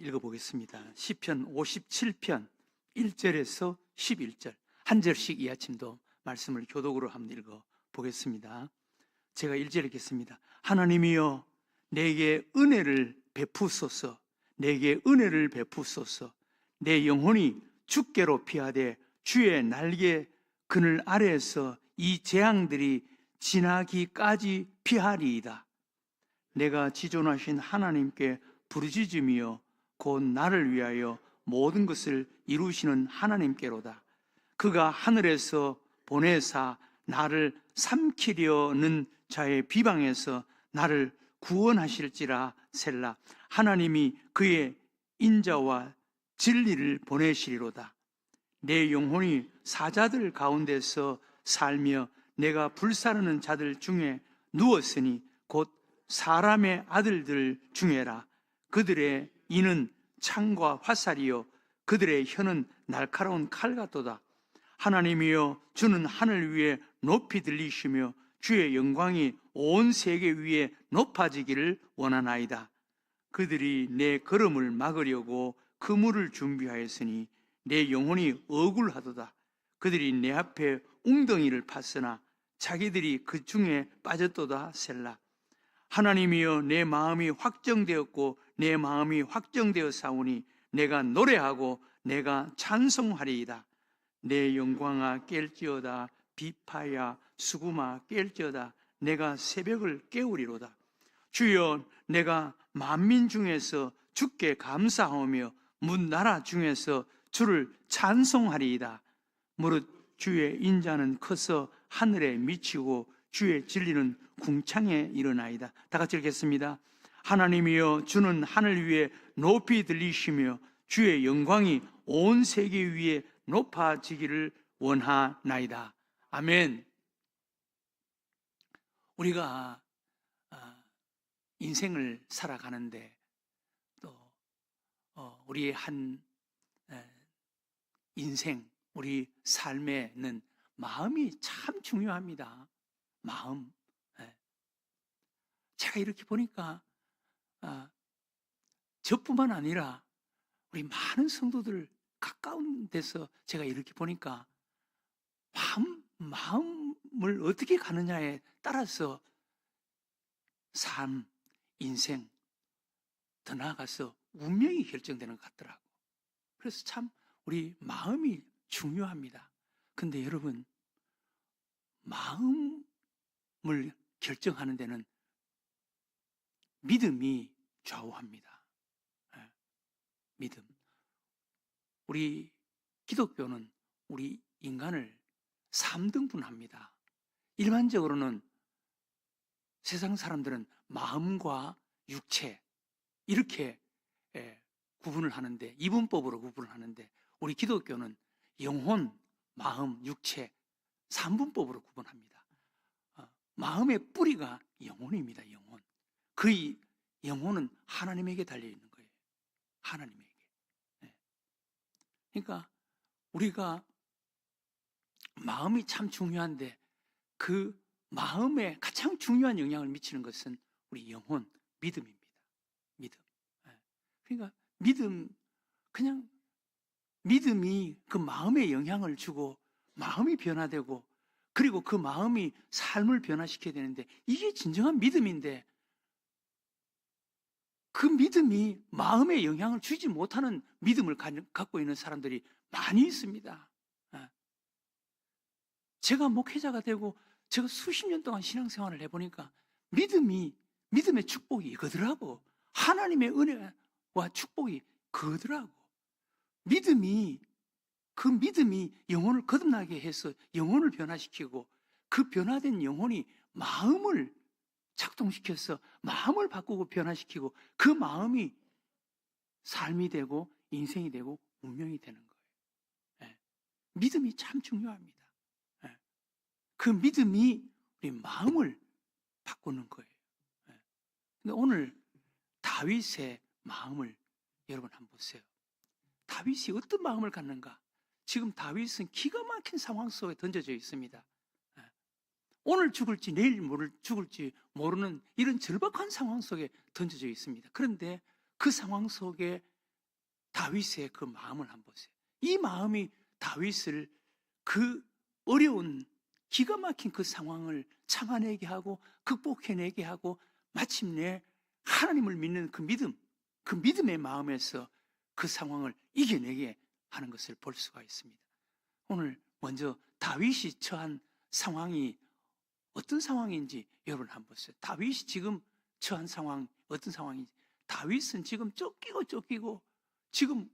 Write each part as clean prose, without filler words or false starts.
읽어보겠습니다. 시편 57편 1절에서 11절 한 절씩 이 아침도 말씀을 교독으로 한번 읽어보겠습니다. 제가 1절 읽겠습니다. 하나님이여 내게 은혜를 베푸소서. 내게 은혜를 베푸소서. 내 영혼이 주께로 피하되 주의 날개 그늘 아래에서 이 재앙들이 지나기까지 피하리이다. 내가 지존하신 하나님께 부르짖으며 곧 나를 위하여 모든 것을 이루시는 하나님께로다. 그가 하늘에서 보내사 나를 삼키려는 자의 비방에서 나를 구원하실지라. 셀라. 하나님이 그의 인자와 진리를 보내시리로다. 내 영혼이 사자들 가운데서 살며 내가 불사르는 자들 중에 누웠으니 곧 사람의 아들들 중에라. 그들의 이는 창과 화살이요 그들의 혀는 날카로운 칼 같도다. 하나님이여 주는 하늘 위에 높이 들리시며 주의 영광이 온 세계 위에 높아지기를 원하나이다. 그들이 내 걸음을 막으려고 그물을 준비하였으니 내 영혼이 억울하도다. 그들이 내 앞에 웅덩이를 팠으나 자기들이 그 중에 빠졌도다. 셀라. 하나님이여 내 마음이 확정되었고 내 마음이 확정되어 사오니 내가 노래하고 내가 찬송하리이다. 내 영광아 깰지어다. 비파야 수구마 깰지어다. 내가 새벽을 깨우리로다. 주여 내가 만민 중에서 주께 감사하며 문 나라 중에서 주를 찬송하리이다. 무릇 주의 인자는 커서 하늘에 미치고 주의 진리는 궁창에 일어나이다. 다 같이 읽겠습니다. 하나님이여 주는 하늘 위에 높이 들리시며 주의 영광이 온 세계 위에 높아지기를 원하나이다. 아멘. 우리가 인생을 살아가는데 또 우리의 한 인생, 우리 삶에는 마음이 참 중요합니다. 마음. 제가 이렇게 보니까 저뿐만 아니라 우리 많은 성도들 가까운 데서 제가 이렇게 보니까 마음을 어떻게 가느냐에 따라서 삶, 인생, 더 나아가서 운명이 결정되는 것 같더라고. 그래서 참 우리 마음이 중요합니다. 근데 여러분, 마음을 결정하는 데는 믿음이 좌우합니다. 믿음. 우리 기독교는 우리 인간을 3등분합니다. 일반적으로는 세상 사람들은 마음과 육체 이렇게 구분을 하는데, 이분법으로 구분을 하는데, 우리 기독교는 영혼, 마음, 육체 3분법으로 구분합니다. 마음의 뿌리가 영혼입니다. 영혼. 그 영혼은 하나님에게 달려있는 거예요. 하나님에게. 그러니까 우리가 마음이 참 중요한데 그 마음에 가장 중요한 영향을 미치는 것은 우리 영혼, 믿음입니다. 믿음. 그러니까 그냥 믿음이 그 마음에 영향을 주고 마음이 변화되고 그리고 그 마음이 삶을 변화시켜야 되는데, 이게 진정한 믿음인데 그 믿음이 마음에 영향을 주지 못하는 믿음을 갖고 있는 사람들이 많이 있습니다. 제가 목회자가 되고 제가 수십 년 동안 신앙생활을 해보니까 믿음의 축복이 이거더라고. 하나님의 은혜와 축복이 그거더라고. 그 믿음이 영혼을 거듭나게 해서 영혼을 변화시키고 그 변화된 영혼이 마음을 작동시켜서 마음을 바꾸고 변화시키고 그 마음이 삶이 되고 인생이 되고 운명이 되는 거예요. 믿음이 참 중요합니다. 그 믿음이 우리 마음을 바꾸는 거예요. 근데 오늘 다윗의 마음을 여러분 한번 보세요. 다윗이 어떤 마음을 갖는가? 지금 다윗은 기가 막힌 상황 속에 던져져 있습니다. 오늘 죽을지 내일 죽을지 모르는 이런 절박한 상황 속에 던져져 있습니다. 그런데 그 상황 속에 다윗의 그 마음을 한번 보세요. 이 마음이 다윗을 그 어려운 기가 막힌 그 상황을 참아내게 하고 극복해내게 하고 마침내 하나님을 믿는 그 믿음, 그 믿음의 마음에서 그 상황을 이겨내게 하는 것을 볼 수가 있습니다. 오늘 먼저 다윗이 처한 상황이 어떤 상황인지 여러분 한번 보세요. 다윗이 지금 처한 상황 어떤 상황인지. 다윗은 지금 쫓기고 지금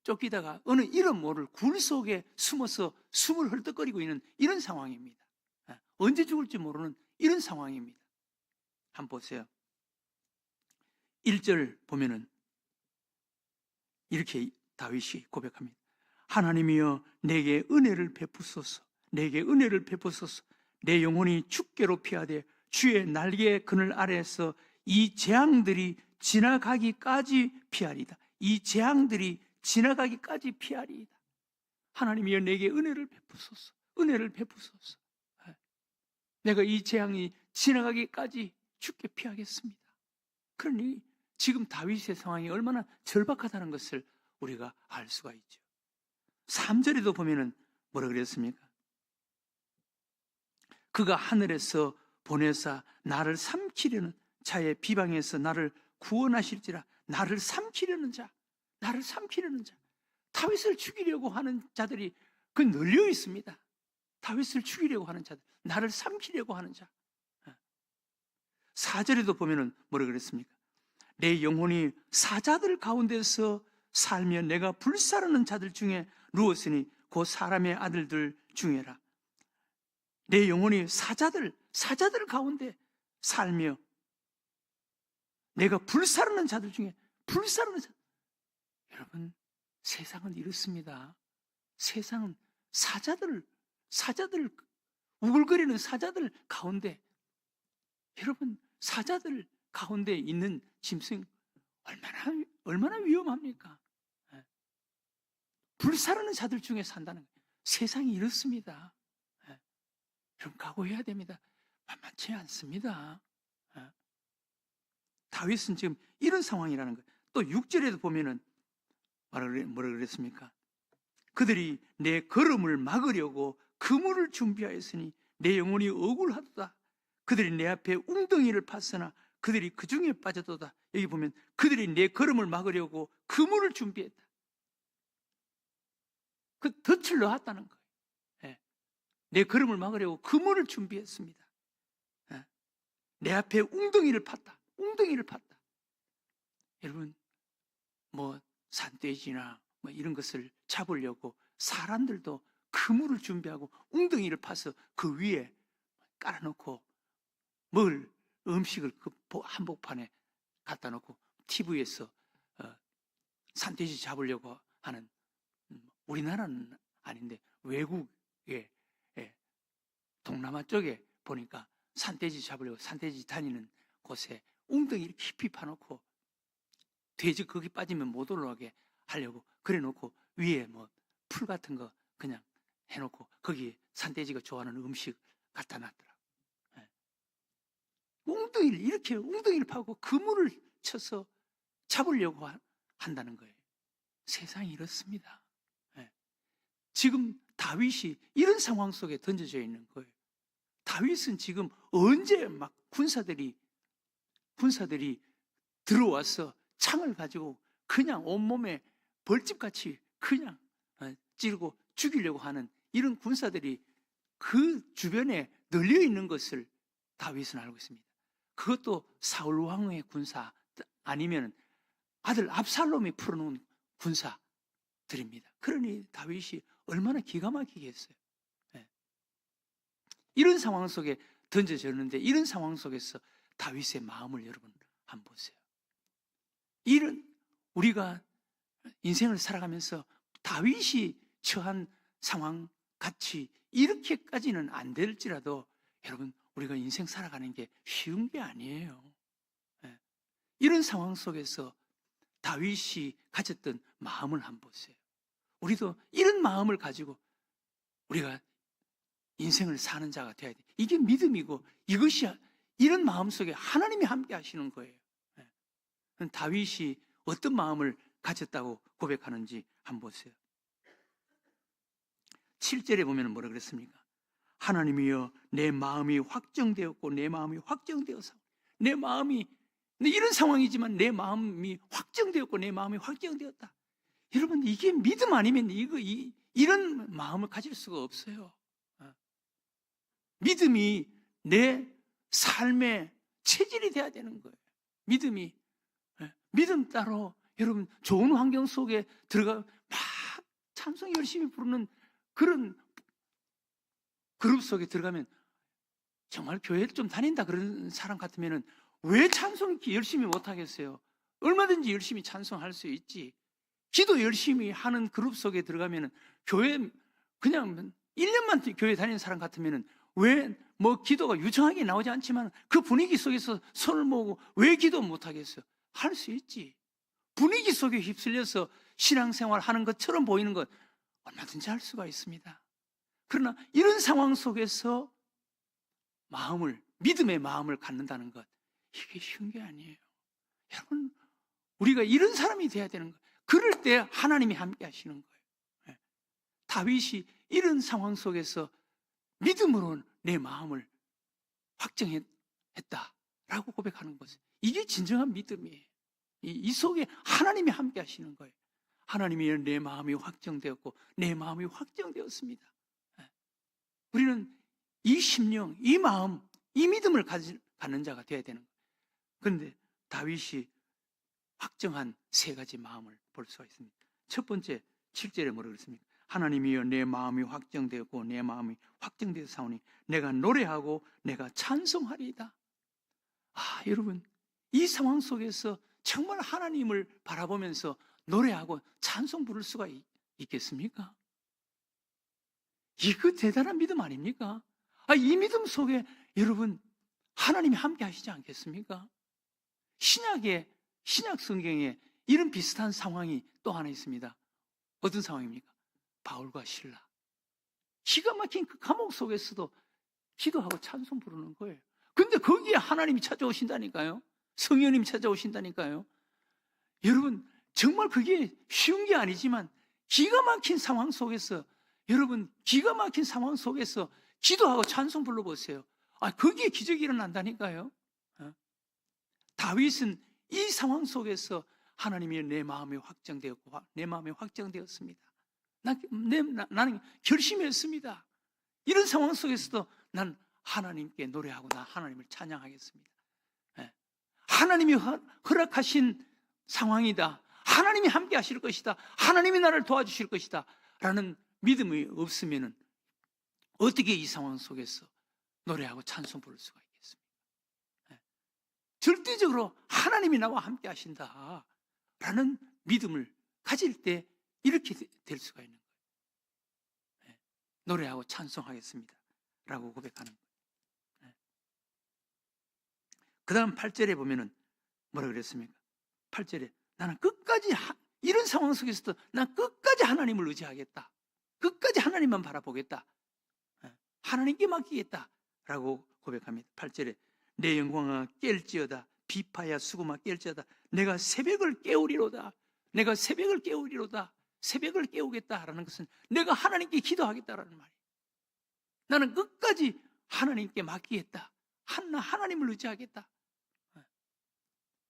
쫓기다가 어느 이름 모를 굴 속에 숨어서 숨을 헐떡거리고 있는 이런 상황입니다. 언제 죽을지 모르는 이런 상황입니다. 한번 보세요. 1절 보면은 이렇게 다윗이 고백합니다. 하나님이여 내게 은혜를 베푸소서. 내게 은혜를 베푸소서. 내 영혼이 죽게로 피하되 주의 날개 그늘 아래에서 이 재앙들이 지나가기까지 피하리다. 이 재앙들이 지나가기까지 피하리이다. 하나님이여 내게 은혜를 베푸소서. 은혜를 베푸소서. 내가 이 재앙이 지나가기까지 죽게 피하겠습니다. 그러니 지금 다윗의 상황이 얼마나 절박하다는 것을 우리가 알 수가 있죠. 3절에도 보면은 뭐라 그랬습니까? 그가 하늘에서 보내사 나를 삼키려는 자의 비방에서 나를 구원하실지라. 나를 삼키려는 자, 나를 삼키려는 자. 다윗을 죽이려고 하는 자들이 그 널려 있습니다. 다윗을 죽이려고 하는 자들, 나를 삼키려고 하는 자. 4절에도 보면은 뭐라 그랬습니까? 내 영혼이 사자들 가운데서 살며 내가 불사르는 자들 중에 누웠으니 곧 사람의 아들들 중에라. 내 영혼이 사자들 가운데 살며 내가 불사르는 자들 중에 불사르는 자. 여러분, 세상은 이렇습니다. 세상은 사자들 우글거리는 사자들 가운데, 여러분 사자들 가운데 있는 짐승 얼마나 위험합니까? 불사르는 자들 중에 산다는 거예요. 세상이 이렇습니다. 여러분 각오해야 됩니다. 만만치 않습니다. 다윗은 지금 이런 상황이라는 거예요. 또 6절에도 보면은 뭐라 그랬습니까? 그들이 내 걸음을 막으려고 그물을 준비하였으니 내 영혼이 억울하도다. 그들이 내 앞에 웅덩이를 팠으나 그들이 그 중에 빠져도다. 여기 보면 그들이 내 걸음을 막으려고 그물을 준비했다. 그 덫을 놓았다는 거예요. 내 걸음을 막으려고 그물을 준비했습니다. 내 앞에 웅덩이를 팠다. 여러분, 뭐 산돼지나 뭐 이런 것을 잡으려고 사람들도 그물을 준비하고 웅덩이를 파서 그 위에 깔아놓고 먹을 음식을 그 한복판에 갖다 놓고 TV에서 산돼지 잡으려고 하는, 우리나라는 아닌데 외국에 동남아 쪽에 보니까 산돼지 잡으려고 산돼지 다니는 곳에 웅덩이를 깊이 파놓고 돼지 거기 빠지면 못 올라가게 하려고 그래 놓고 위에 뭐 풀 같은 거 그냥 해놓고 거기에 산돼지가 좋아하는 음식 갖다 놨더라고. 웅덩이를 파고 그물을 쳐서 잡으려고 한다는 거예요. 세상이 이렇습니다. 지금 다윗이 이런 상황 속에 던져져 있는 거예요. 다윗은 지금 언제 막 군사들이 들어와서 창을 가지고 그냥 온몸에 벌집같이 그냥 찌르고 죽이려고 하는 이런 군사들이 그 주변에 널려 있는 것을 다윗은 알고 있습니다. 그것도 사울 왕의 군사 아니면 아들 압살롬이 풀어놓은 군사들입니다. 그러니 다윗이 얼마나 기가 막히겠어요. 이런 상황 속에 던져졌는데 이런 상황 속에서 다윗의 마음을 여러분 한번 보세요. 이런 우리가 인생을 살아가면서 다윗이 처한 상황 같이 이렇게까지는 안 될지라도 여러분 우리가 인생 살아가는 게 쉬운 게 아니에요. 이런 상황 속에서 다윗이 가졌던 마음을 한번 보세요. 우리도 이런 마음을 가지고 우리가 인생을 사는 자가 되어야 돼. 이게 믿음이고 이것이 이런 마음 속에 하나님이 함께 하시는 거예요. 다윗이 어떤 마음을 가졌다고 고백하는지 한번 보세요. 7절에 보면 뭐라 그랬습니까? 하나님이여 내 마음이 확정되었고 내 마음이 확정되어서 내 마음이 이런 상황이지만 내 마음이 확정되었고 내 마음이 확정되었다. 여러분 이게 믿음 아니면 이런 마음을 가질 수가 없어요. 믿음이 내 삶의 체질이 돼야 되는 거예요. 믿음이. 믿음 따로 여러분 좋은 환경 속에 들어가 막 찬송 열심히 부르는 그런 그룹 속에 들어가면 정말 교회를 좀 다닌다 그런 사람 같으면 왜 찬송 열심히 못하겠어요? 얼마든지 열심히 찬송할 수 있지. 기도 열심히 하는 그룹 속에 들어가면 교회 그냥 1년만 교회 다니는 사람 같으면 왜 뭐 기도가 유창하게 나오지 않지만 그 분위기 속에서 손을 모으고 왜 기도 못하겠어요? 할 수 있지. 분위기 속에 휩쓸려서 신앙생활 하는 것처럼 보이는 것 얼마든지 할 수가 있습니다. 그러나 이런 상황 속에서 믿음의 마음을 갖는다는 것, 이게 쉬운 게 아니에요. 여러분, 우리가 이런 사람이 돼야 되는 거예요. 그럴 때 하나님이 함께 하시는 거예요. 다윗이 이런 상황 속에서 믿음으로 내 마음을 확정했다라고 고백하는 것은 이게 진정한 믿음이에요. 이 속에 하나님이 함께 하시는 거예요. 하나님이 내 마음이 확정되었고 내 마음이 확정되었습니다. 우리는 이 심령, 이 마음, 이 믿음을 갖는 자가 되어야 되는 거예요. 그런데 다윗이 확정한 세 가지 마음을 볼 수가 있습니다. 첫 번째 7절에 뭐라고 그랬습니까? 하나님이여 내 마음이 확정되었고 내 마음이 확정되었사오니 내가 노래하고 내가 찬송하리이다. 여러분 이 상황 속에서 정말 하나님을 바라보면서 노래하고 찬송 부를 수가 있겠습니까? 이거 대단한 믿음 아닙니까? 이 믿음 속에 여러분 하나님이 함께 하시지 않겠습니까? 신약 성경에 이런 비슷한 상황이 또 하나 있습니다. 어떤 상황입니까? 바울과 실라. 기가 막힌 그 감옥 속에서도 기도하고 찬송 부르는 거예요. 근데 거기에 하나님이 찾아오신다니까요. 성령님이 찾아오신다니까요. 여러분 정말 그게 쉬운 게 아니지만 기가 막힌 상황 속에서 여러분 기가 막힌 상황 속에서 기도하고 찬송 불러보세요. 거기에 기적이 일어난다니까요. 다윗은 이 상황 속에서 하나님이 내 마음이 확정되었고 내 마음이 확정되었습니다. 나는 결심했습니다. 이런 상황 속에서도 난 하나님께 노래하고 나 하나님을 찬양하겠습니다. 하나님이 허락하신 상황이다. 하나님이 함께 하실 것이다. 하나님이 나를 도와주실 것이다. 라는 믿음이 없으면 어떻게 이 상황 속에서 노래하고 찬송 부를 수가 있겠습니까? 절대적으로 하나님이 나와 함께 하신다 라는 믿음을 가질 때 이렇게 될 수가 있는 거예요. 노래하고 찬송하겠습니다 라고 고백하는 거예요. 그 다음 8절에 보면은 뭐라 그랬습니까? 8절에 나는 끝까지 이런 상황 속에서도 난 끝까지 하나님을 의지하겠다. 끝까지 하나님만 바라보겠다. 하나님께 맡기겠다 라고 고백합니다. 8절에 내 영광아 깰지어다 비파야 수고마 깰지어다 내가 새벽을 깨우리로다. 내가 새벽을 깨우리로다. 새벽을 깨우겠다라는 것은 내가 하나님께 기도하겠다라는 말이에요. 나는 끝까지 하나님께 맡기겠다. 하나님을 의지하겠다.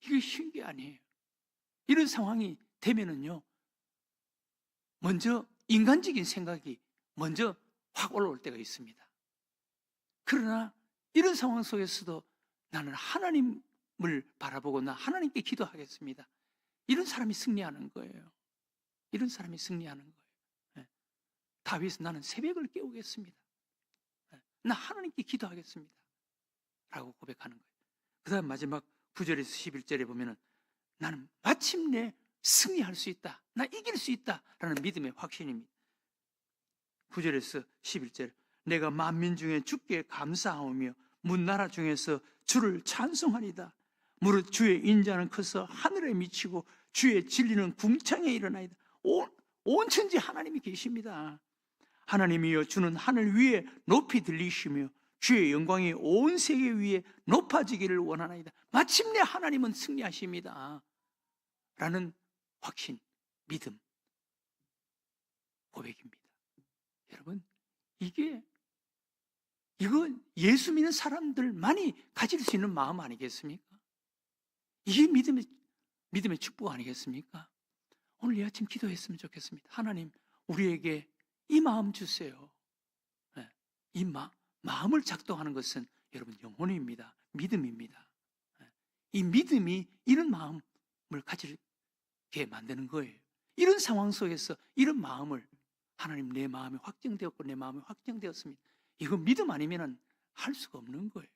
이게 쉬운 게 아니에요. 이런 상황이 되면은요, 먼저 인간적인 생각이 먼저 확 올라올 때가 있습니다. 그러나 이런 상황 속에서도 나는 하나님을 바라보고 나 하나님께 기도하겠습니다. 이런 사람이 승리하는 거예요. 이런 사람이 승리하는 거예요. 다윗은 나는 새벽을 깨우겠습니다. 나 하나님께 기도하겠습니다. 라고 고백하는 거예요. 그 다음 마지막 9절에서 11절에 보면은 나는 마침내 승리할 수 있다. 나 이길 수 있다. 라는 믿음의 확신입니다. 9절에서 11절 내가 만민 중에 주께 감사하오며 문나라 중에서 주를 찬송하리다. 무릇 주의 인자는 커서 하늘에 미치고 주의 진리는 궁창에 일어나이다. 온 천지 하나님이 계십니다. 하나님이여 주는 하늘 위에 높이 들리시며 주의 영광이 온 세계 위에 높아지기를 원하나이다. 마침내 하나님은 승리하십니다. 라는 확신, 믿음, 고백입니다. 여러분, 이건 예수 믿는 사람들만이 가질 수 있는 마음 아니겠습니까? 이게 믿음의 축복 아니겠습니까? 오늘 이 아침 기도했으면 좋겠습니다. 하나님, 우리에게 이 마음 주세요. 이 마음을 작동하는 것은 여러분 영혼입니다. 믿음입니다. 이 믿음이 이런 마음을 가지게 만드는 거예요. 이런 상황 속에서 이런 마음을 하나님, 내 마음이 확정되었고 내 마음이 확정되었습니다. 이거 믿음 아니면 할 수가 없는 거예요.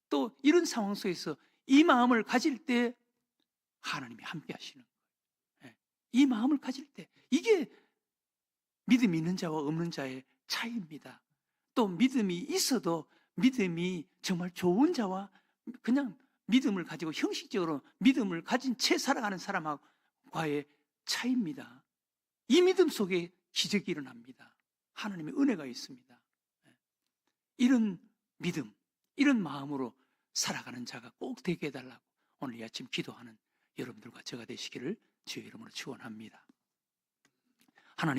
또 이런 상황 속에서 이 마음을 가질 때 하나님이 함께 하시는 거예요. 이 마음을 가질 때 이게 믿음이 있는 자와 없는 자의 차이입니다. 또 믿음이 있어도 믿음이 정말 좋은 자와 그냥 믿음을 가지고 형식적으로 믿음을 가진 채 살아가는 사람과의 차이입니다. 이 믿음 속에 기적이 일어납니다. 하나님의 은혜가 있습니다. 이런 믿음, 이런 마음으로 살아가는 자가 꼭 되게 해달라고 오늘 이 아침 기도하는 여러분들과 제가 되시기를 주의 이름으로 축원합니다.